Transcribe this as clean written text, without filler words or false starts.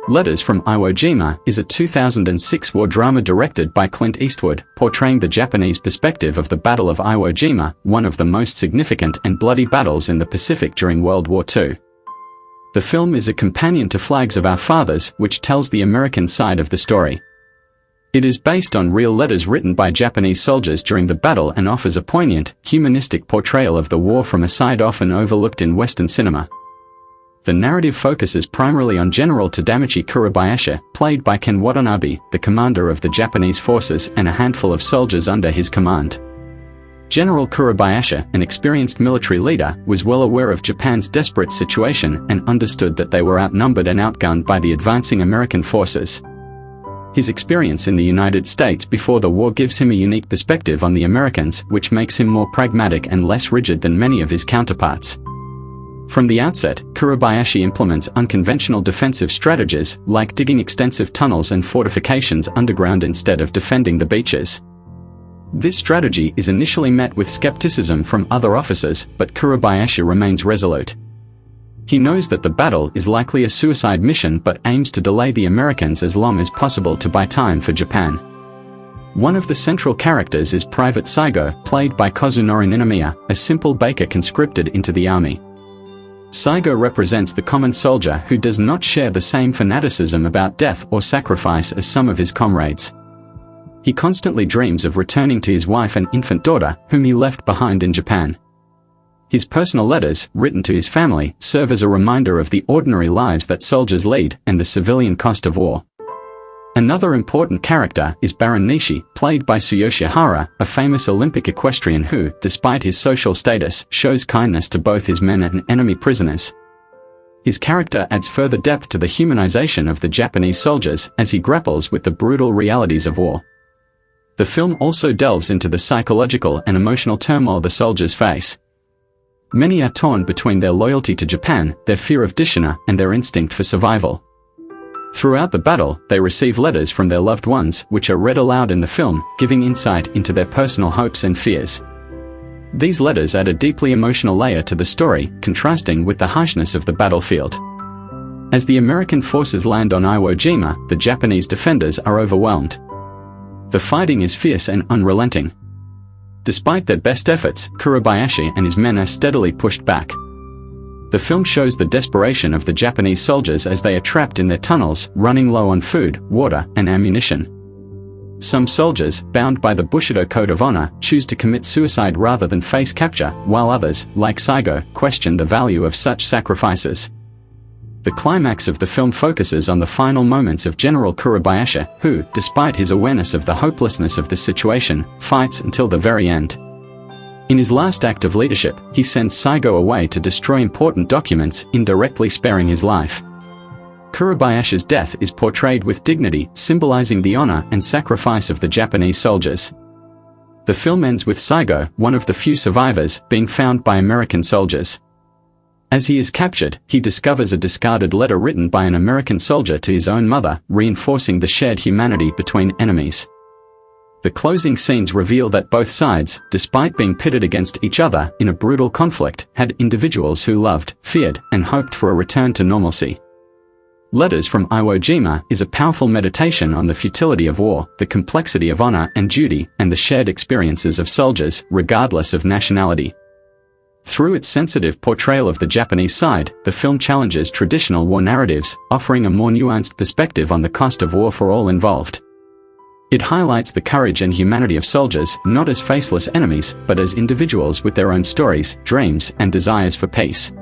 Letters from Iwo Jima is a 2006 war drama directed by Clint Eastwood, portraying the Japanese perspective of the Battle of Iwo Jima, one of the most significant and bloody battles in the Pacific during World War II. The film is a companion to Flags of Our Fathers, which tells the American side of the story. It is based on real letters written by Japanese soldiers during the battle and offers a poignant, humanistic portrayal of the war from a side often overlooked in Western cinema. The narrative focuses primarily on General Tadamichi Kurobayashi, played by Ken Watanabe, the commander of the Japanese forces, and a handful of soldiers under his command. General Kurobayashi, an experienced military leader, was well aware of Japan's desperate situation and understood that they were outnumbered and outgunned by the advancing American forces. His experience in the United States before the war gives him a unique perspective on the Americans, which makes him more pragmatic and less rigid than many of his counterparts. From the outset, Kurobayashi implements unconventional defensive strategies, like digging extensive tunnels and fortifications underground instead of defending the beaches. This strategy is initially met with skepticism from other officers, but Kurobayashi remains resolute. He knows that the battle is likely a suicide mission but aims to delay the Americans as long as possible to buy time for Japan. One of the central characters is Private Saigo, played by Kazunori Ninomiya, a simple baker conscripted into the army. Saigo represents the common soldier who does not share the same fanaticism about death or sacrifice as some of his comrades. He constantly dreams of returning to his wife and infant daughter, whom he left behind in Japan. His personal letters, written to his family, serve as a reminder of the ordinary lives that soldiers lead and the civilian cost of war. Another important character is Baron Nishi, played by Tsuyoshi Hara, a famous Olympic equestrian who, despite his social status, shows kindness to both his men and enemy prisoners. His character adds further depth to the humanization of the Japanese soldiers as he grapples with the brutal realities of war. The film also delves into the psychological and emotional turmoil the soldiers face. Many are torn between their loyalty to Japan, their fear of dishonor, and their instinct for survival. Throughout the battle, they receive letters from their loved ones, which are read aloud in the film, giving insight into their personal hopes and fears. These letters add a deeply emotional layer to the story, contrasting with the harshness of the battlefield. As the American forces land on Iwo Jima, the Japanese defenders are overwhelmed. The fighting is fierce and unrelenting. Despite their best efforts, Kurobayashi and his men are steadily pushed back. The film shows the desperation of the Japanese soldiers as they are trapped in their tunnels, running low on food, water, and ammunition. Some soldiers, bound by the Bushido Code of Honor, choose to commit suicide rather than face capture, while others, like Saigo, question the value of such sacrifices. The climax of the film focuses on the final moments of General Kurobayashi, who, despite his awareness of the hopelessness of the situation, fights until the very end. In his last act of leadership, he sends Saigo away to destroy important documents, indirectly sparing his life. Kurobayashi's death is portrayed with dignity, symbolizing the honor and sacrifice of the Japanese soldiers. The film ends with Saigo, one of the few survivors, being found by American soldiers. As he is captured, he discovers a discarded letter written by an American soldier to his own mother, reinforcing the shared humanity between enemies. The closing scenes reveal that both sides, despite being pitted against each other in a brutal conflict, had individuals who loved, feared, and hoped for a return to normalcy. Letters from Iwo Jima is a powerful meditation on the futility of war, the complexity of honor and duty, and the shared experiences of soldiers, regardless of nationality. Through its sensitive portrayal of the Japanese side, the film challenges traditional war narratives, offering a more nuanced perspective on the cost of war for all involved. It highlights the courage and humanity of soldiers, not as faceless enemies, but as individuals with their own stories, dreams, and desires for peace.